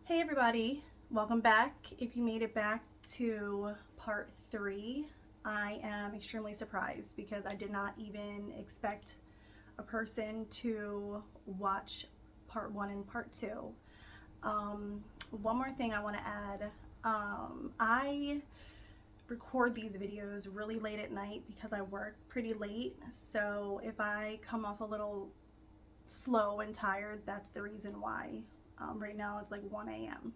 Hey everybody, welcome back. If you made it back to part 3, I am extremely surprised because I did not even expect a person to watch part 1 and part 2. One more thing I want to add. I record these videos really late at night because I work pretty late, so if I come off a little slow and tired, that's the reason why. Right now it's like 1 a.m.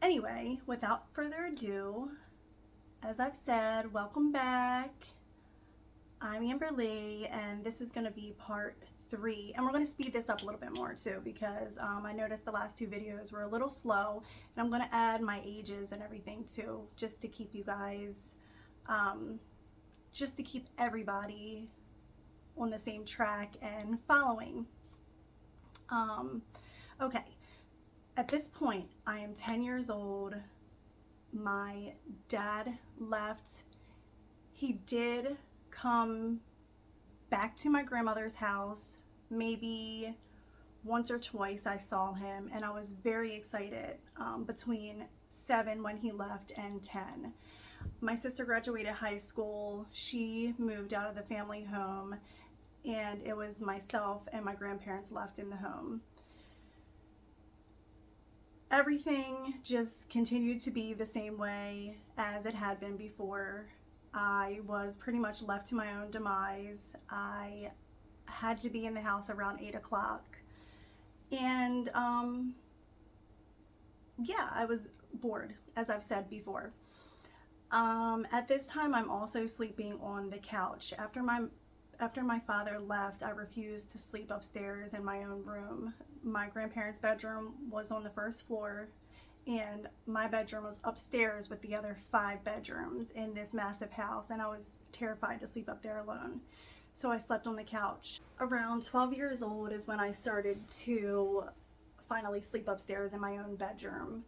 Anyway, without further ado, as I've said, welcome back. I'm Amber Lee, and this is going to be part 3. And we're going to speed this up a little bit more too because I noticed the last 2 videos were a little slow, and I'm going to add my ages and everything too, just to keep you guys, just to keep everybody on the same track and following. Okay, at this point, I am 10 years old. My dad left. He did come back to my grandmother's house maybe once or twice. I saw him and I was very excited between 7 when he left and 10. My sister graduated high school. She moved out of the family home, and it was myself and my grandparents left in the home. Everything just continued to be the same way as it had been before. I was pretty much left to my own demise. I had to be in the house around 8 o'clock. And yeah, I was bored, as I've said before. At this time, I'm also sleeping on the couch. After my father left, I refused to sleep upstairs in my own room. My grandparents' bedroom was on the first floor, and my bedroom was upstairs with the other 5 bedrooms in this massive house, and I was terrified to sleep up there alone. So I slept on the couch. Around 12 years old is when I started to finally sleep upstairs in my own bedroom.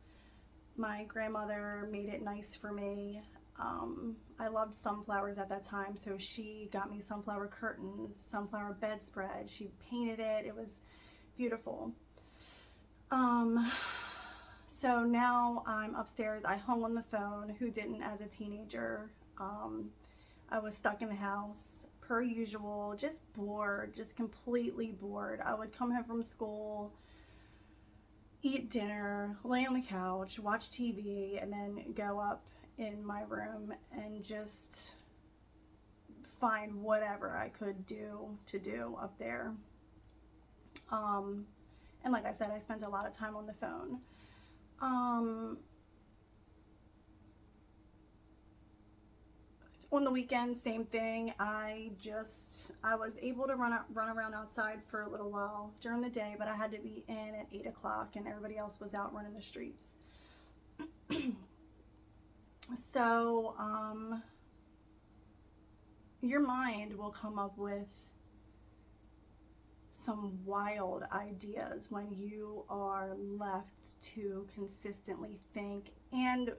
My grandmother made it nice for me. I loved sunflowers at that time, so she got me sunflower curtains, sunflower bedspread. She painted it. It was beautiful. So now I'm upstairs. I hung on the phone. Who didn't as a teenager? I was stuck in the house per usual, just bored, just completely bored. I would come home from school, eat dinner, lay on the couch, watch TV, and then go up in my room and just find whatever I could do up there. And like I said, I spent a lot of time on the phone. On the weekends, same thing. I was able to run around outside for a little while during the day, but I had to be in at 8 o'clock and everybody else was out running the streets. So, your mind will come up with some wild ideas when you are left to consistently think. And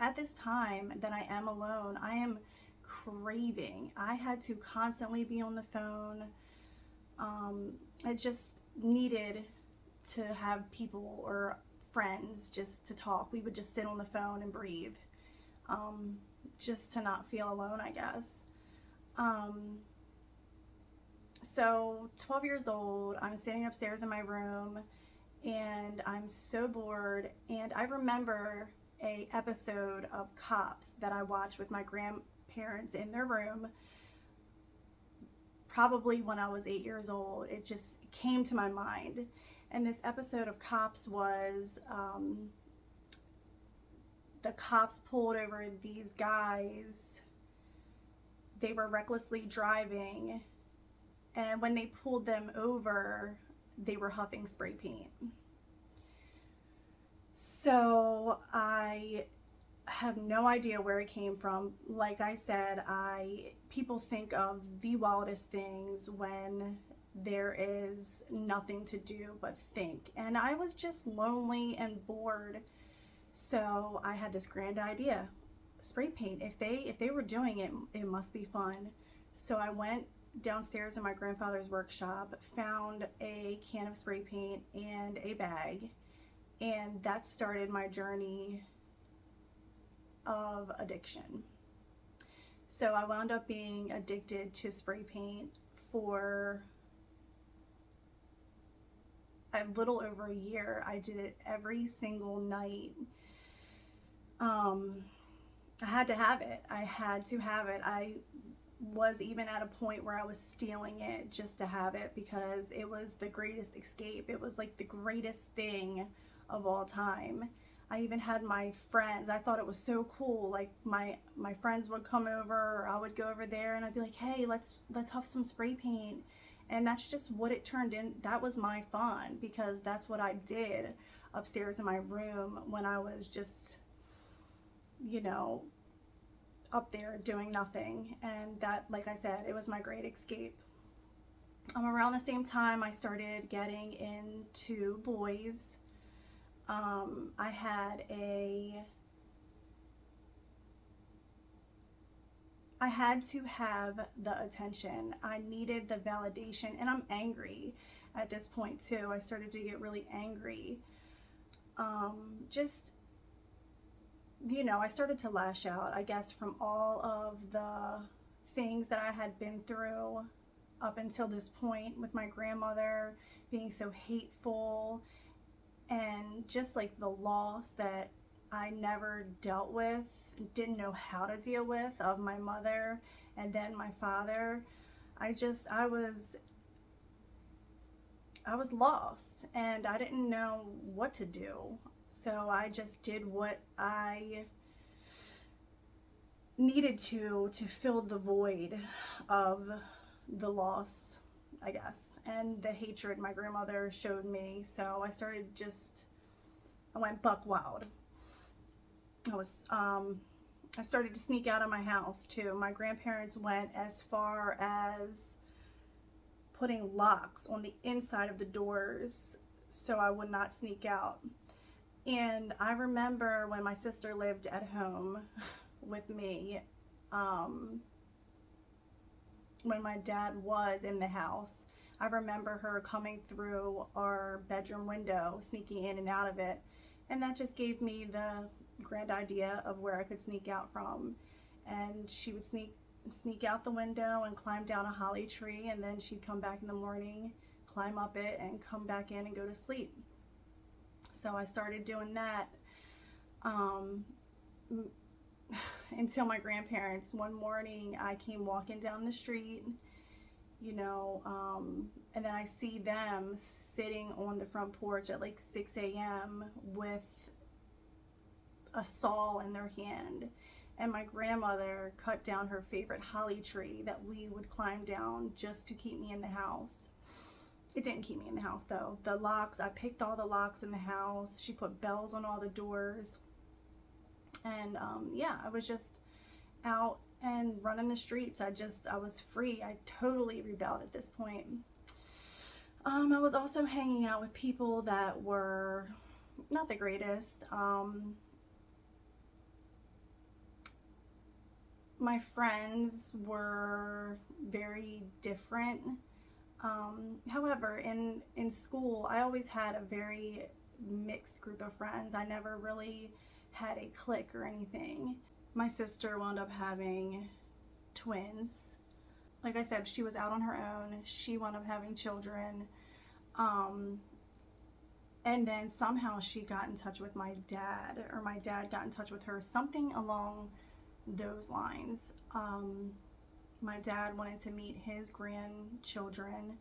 at this time that I am alone, I am craving. I had to constantly be on the phone. I just needed to have people or friends just to talk. We would just sit on the phone and breathe, just to not feel alone, I guess. So 12 years old, I'm sitting upstairs in my room and I'm so bored, and I remember a episode of Cops that I watched with my grandparents in their room, probably when I was 8 years old. It just came to my mind. And this episode of Cops was, the cops pulled over these guys. They were recklessly driving, and when they pulled them over, they were huffing spray paint. So I have no idea where it came from. Like I said, people think of the wildest things when there is nothing to do but think. And I was just lonely and bored. So I had this grand idea. Spray paint. If they were doing it, it must be fun. So I went downstairs in my grandfather's workshop, found a can of spray paint and a bag, And that started my journey of addiction. So I wound up being addicted to spray paint for a little over a year. I did it every single night. I had to have it. I had to have it. I was even at a point where I was stealing it just to have it because it was the greatest escape. It was like the greatest thing of all time. I even had my friends. I thought it was so cool. Like my friends would come over, or I would go over there and I'd be like, "Hey, let's huff some spray paint." And that's just what it turned in. That was my fun because that's what I did upstairs in my room when I was just, you know, up there doing nothing. And that, like I said, it was my great escape. Around the same time I started getting into boys. I had to have the attention. I needed the validation, and I'm angry at this point too. I started to get really angry. Just, you know, I started to lash out, I guess, from all of the things that I had been through up until this point with my grandmother being so hateful, and just like the loss that I never dealt with, didn't know how to deal with, of my mother and then my father. I was lost and I didn't know what to do. So I just did what I needed to fill the void of the loss, I guess, and the hatred my grandmother showed me. So I went buck wild. I started to sneak out of my house too. My grandparents went as far as putting locks on the inside of the doors so I would not sneak out. And I remember when my sister lived at home with me, when my dad was in the house, I remember her coming through our bedroom window, sneaking in and out of it. And that just gave me the grand idea of where I could sneak out from. And she would sneak out the window and climb down a holly tree, and then she'd come back in the morning, climb up it, and come back in and go to sleep. So I started doing that until my grandparents, one morning I came walking down the street, you know, and then I see them sitting on the front porch at like 6 a.m. with a saw in their hand. And my grandmother cut down her favorite holly tree that we would climb down just to keep me in the house. It didn't keep me in the house though. The locks, I picked all the locks in the house. She put bells on all the doors. And yeah, I was just out and running the streets. I was free. I totally rebelled at this point. I was also hanging out with people that were not the greatest. My friends were very different. However, in school, I always had a very mixed group of friends. I never really had a clique or anything. My sister wound up having twins. Like I said, she was out on her own. She wound up having children. And then somehow she got in touch with my dad, or my dad got in touch with her, something along those lines. My dad wanted to meet his grandchildren,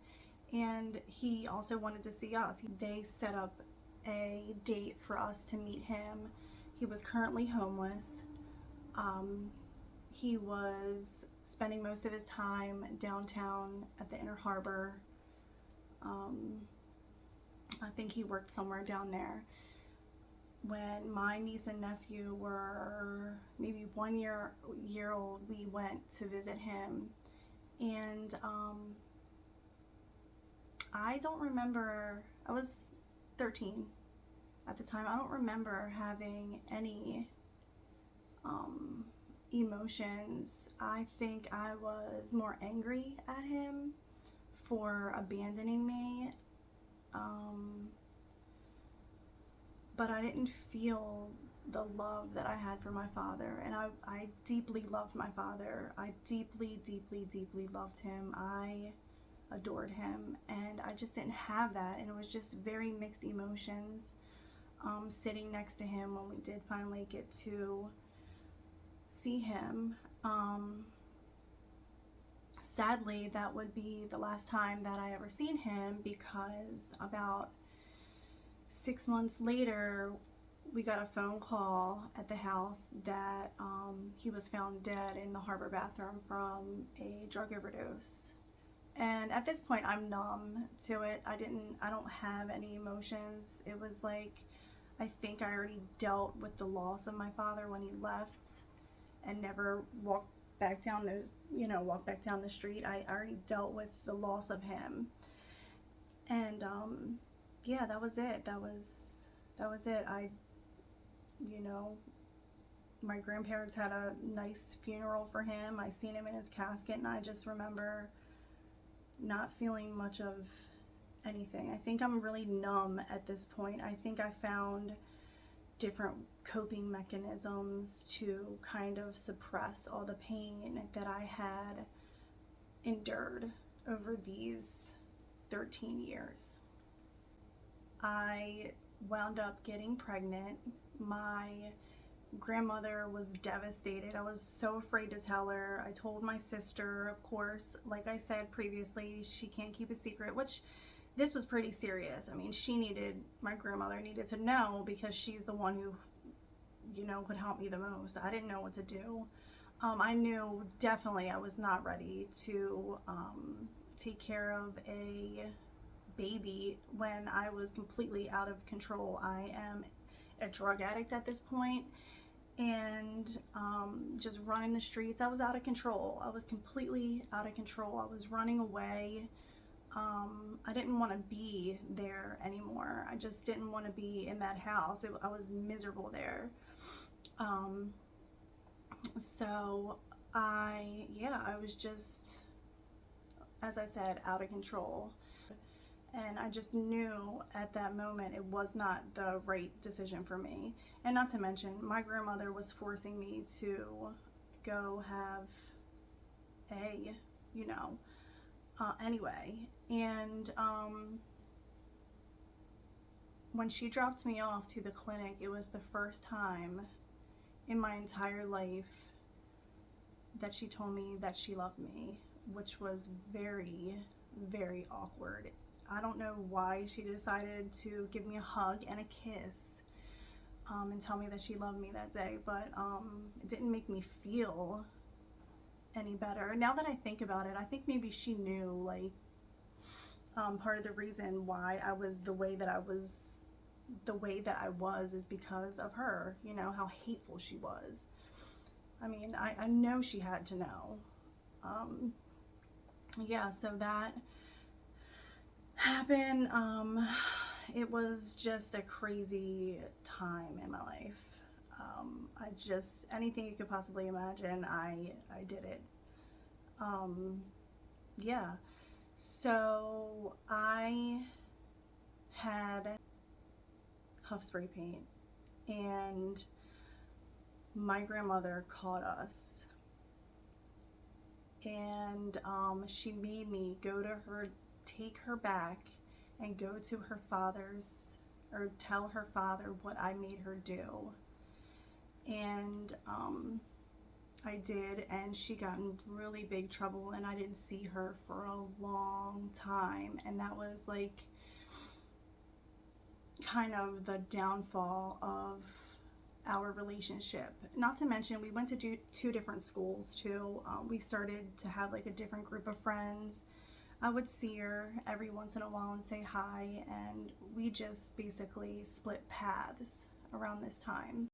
and he also wanted to see us. They set up a date for us to meet him. He was currently homeless. He was spending most of his time downtown at the Inner Harbor. I think he worked somewhere down there. When my niece and nephew were maybe 1 year old, we went to visit him, and I don't remember, I was 13 at the time. I don't remember having any emotions. I think I was more angry at him for abandoning me. but I didn't feel the love that I had for my father. And I deeply loved my father. I deeply, deeply, deeply loved him. I adored him, and I just didn't have that. And it was just very mixed emotions sitting next to him when we did finally get to see him. Sadly, that would be the last time that I ever seen him, because about 6 months later, we got a phone call at the house that he was found dead in the harbor bathroom from a drug overdose. And at this point, I'm numb to it. I don't have any emotions. It was like, I think I already dealt with the loss of my father when he left and never walked back down the street. I already dealt with the loss of him. And yeah, that was it. That was it. My grandparents had a nice funeral for him. I seen him in his casket, and I just remember not feeling much of anything. I think I'm really numb at this point. I think I found different coping mechanisms to kind of suppress all the pain that I had endured over these 13 years. I wound up getting pregnant. My grandmother was devastated. I was so afraid to tell her. I told my sister, of course. Like I said previously, she can't keep a secret, which this was pretty serious. I mean, my grandmother needed to know, because she's the one who, could help me the most. I didn't know what to do. I knew definitely I was not ready to take care of a baby when I was completely out of control. I am a drug addict at this point, and just running the streets. I was out of control. I was completely out of control. I was running away. I didn't want to be there anymore. I just didn't want to be in that house. I was miserable there. So I was just, as I said, out of control. And I just knew at that moment it was not the right decision for me. And not to mention, my grandmother was forcing me to go have anyway. And when she dropped me off to the clinic, it was the first time in my entire life that she told me that she loved me, which was very, very awkward. I don't know why she decided to give me a hug and a kiss and tell me that she loved me that day, but it didn't make me feel any better. Now that I think about it, I think maybe she knew, like, part of the reason why I was the way that I was is because of her, how hateful she was. I mean, I know she had to know. Yeah, so that happened. It was just a crazy time in my life. Anything you could possibly imagine, I did it. Yeah. So I had huff spray paint, and my grandmother caught us, and she made me take her back and go to her father's, or tell her father what I made her do. And I did, and she got in really big trouble, and I didn't see her for a long time, and that was like kind of the downfall of our relationship. Not to mention, we went to two different schools too. We started to have like a different group of friends. I would see her every once in a while and say hi, and we just basically split paths around this time.